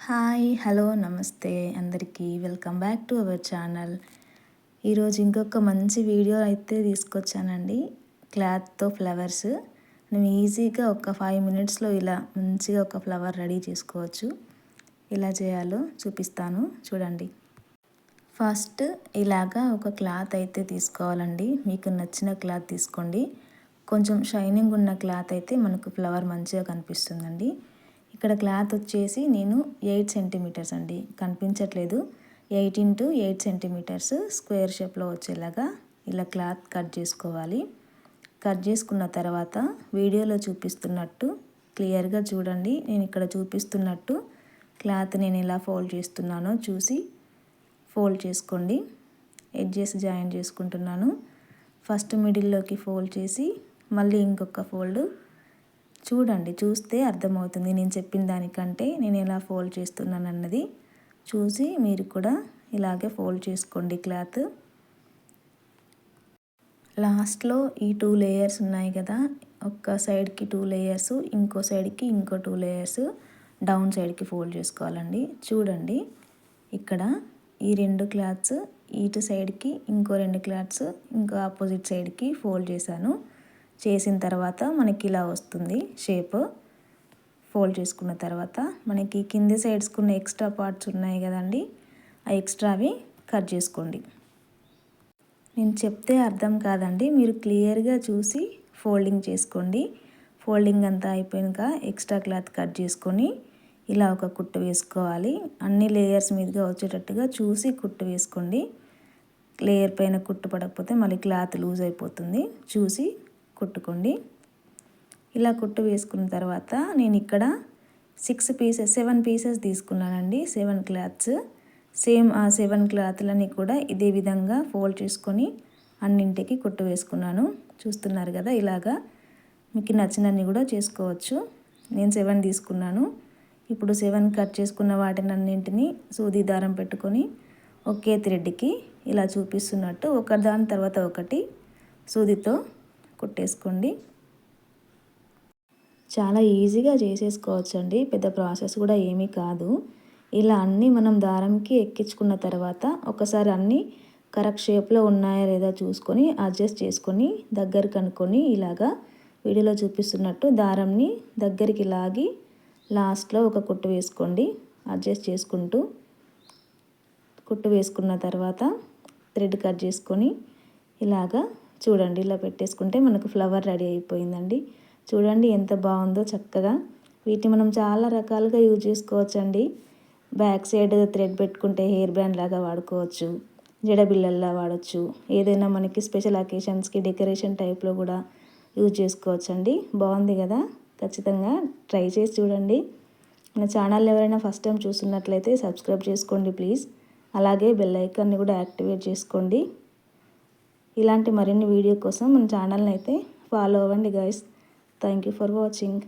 Hi hello నమస్తే అందరికీ welcome back to our channel. ఈరోజు ఇంకొక మంచి వీడియో అయితే తీసుకొచ్చానండి. క్లాత్తో ఫ్లవర్స్ నువ్వు ఈజీగా ఒక 5 మినిట్స్లో ఇలా మంచిగా ఒక ఫ్లవర్ రెడీ చేసుకోవచ్చు. ఎలా చేయాలో చూపిస్తాను చూడండి. ఫస్ట్ ఇలాగా ఒక క్లాత్ అయితే తీసుకోవాలండి. మీకు నచ్చిన క్లాత్ తీసుకోండి. కొంచెం షైనింగ్ ఉన్న క్లాత్ అయితే మనకు ఫ్లవర్ మంచిగా కనిపిస్తుందండి. ఇక్కడ క్లాత్ వచ్చేసి నేను 8 సెంటీమీటర్స్ అండి, కనిపించట్లేదు. 8 ఇంటూ 8 సెంటీమీటర్స్ స్క్వేర్ షేప్లో వచ్చేలాగా ఇలా క్లాత్ కట్ చేసుకోవాలి. కట్ చేసుకున్న తర్వాత వీడియోలో చూపిస్తున్నట్టు క్లియర్గా చూడండి. నేను ఇక్కడ చూపిస్తున్నట్టు క్లాత్ నేను ఇలా ఫోల్డ్ చేస్తున్నానో చూసి ఫోల్డ్ చేసుకోండి. ఎడ్జెస్ జాయిన్ చేసుకుంటున్నాను. ఫస్ట్ మిడిల్లోకి ఫోల్డ్ చేసి మళ్ళీ ఇంకొక ఫోల్డ్ చూడండి. చూస్తే అర్థమవుతుంది నేను చెప్పిన దానికంటే నేను ఎలా ఫోల్డ్ చేస్తున్నాను అన్నది చూసి మీరు కూడా ఇలాగే ఫోల్డ్ చేసుకోండి. క్లాత్ లాస్ట్లో ఈ 2 లేయర్స్ ఉన్నాయి కదా, ఒక సైడ్కి 2 లేయర్స్, ఇంకో సైడ్కి ఇంకో 2 లేయర్స్ డౌన్ సైడ్కి ఫోల్డ్ చేసుకోవాలండి. చూడండి ఇక్కడ ఈ 2 క్లాత్స్ ఇటు సైడ్కి, ఇంకో 2 క్లాత్స్ ఇంకో ఆపోజిట్ సైడ్కి ఫోల్డ్ చేసిన తర్వాత మనకి ఇలా వస్తుంది షేప్. ఫోల్డ్ చేసుకున్న తర్వాత మనకి కింది సైడ్స్కున్న ఎక్స్ట్రా పార్ట్స్ ఉన్నాయి కదండి, ఆ ఎక్స్ట్రావి కట్ చేసుకోండి. నేను చెప్తే అర్థం కాదండి, మీరు క్లియర్గా చూసి ఫోల్డింగ్ చేసుకోండి. ఫోల్డింగ్ అంతా అయిపోయాక ఎక్స్ట్రా క్లాత్ కట్ చేసుకొని ఇలా ఒక కుట్టు వేసుకోవాలి. అన్ని లేయర్స్ మీదుగా వచ్చేటట్టుగా చూసి కుట్టు వేసుకోండి. లేయర్ పైన కుట్టు పడకపోతే మళ్ళీ క్లాత్ లూజ్ అయిపోతుంది. చూసి కుట్టుకోండి. ఇలా కుట్టు వేసుకున్న తర్వాత నేను ఇక్కడ 7 పీసెస్ తీసుకున్నానండి. 7 క్లాత్స్ సేమ్ ఆ 7 క్లాత్లని కూడా ఇదే విధంగా ఫోల్డ్ చేసుకొని అన్నింటికి కుట్టు వేసుకున్నాను. చూస్తున్నారు కదా, ఇలాగా మీకు నచ్చినన్ని కూడా చేసుకోవచ్చు. నేను 7 తీసుకున్నాను. ఇప్పుడు 7 కట్ చేసుకున్న వాటిని అన్నింటినీ సూది దారం పెట్టుకొని ఒకే థ్రెడ్కి ఇలా చూపిస్తున్నట్టు ఒకదాని తర్వాత ఒకటి సూదితో కుట్టేసుకోండి. చాలా ఈజీగా చేసేసుకోవచ్చండి, పెద్ద ప్రాసెస్ కూడా ఏమీ కాదు. ఇలా అన్నీ మనం దారంకి ఎక్కించుకున్న తర్వాత ఒకసారి అన్నీ కరెక్ట్ షేప్లో ఉన్నాయా లేదా చూసుకొని అడ్జస్ట్ చేసుకొని దగ్గర కనుక్కొని ఇలాగా వీడియోలో చూపిస్తున్నట్టు దారంని దగ్గరికి లాగి లాస్ట్లో ఒక కుట్టు వేసుకోండి. అడ్జస్ట్ చేసుకుంటూ కుట్టు వేసుకున్న తర్వాత థ్రెడ్ కట్ చేసుకొని ఇలాగా చూడండి ఇలా పెట్టేసుకుంటే మనకు ఫ్లవర్ రెడీ అయిపోయిందండి. చూడండి ఎంత బాగుందో చక్కగా. వీటిని మనం చాలా రకాలుగా యూజ్ చేసుకోవచ్చండి. బ్యాక్ సైడ్ థ్రెడ్ పెట్టుకుంటే హెయిర్ బ్యాండ్ లాగా వాడుకోవచ్చు, జడబిళ్ళల్లా వాడచ్చు, ఏదైనా మనకి స్పెషల్ అకేషన్స్కి డెకరేషన్ టైప్లో కూడా యూజ్ చేసుకోవచ్చండి. బాగుంది కదా, ఖచ్చితంగా ట్రై చేసి చూడండి. మన ఛానల్ ఎవరైనా ఫస్ట్ టైం చూస్తున్నట్లయితే సబ్స్క్రైబ్ చేసుకోండి ప్లీజ్. అలాగే బెల్ ఐకాన్ని కూడా యాక్టివేట్ చేసుకోండి. ఇలాంటి మరిన్ని వీడియో కోసం మన ఛానల్ని అయితే ఫాలో అవ్వండి guys. Thank you for watching.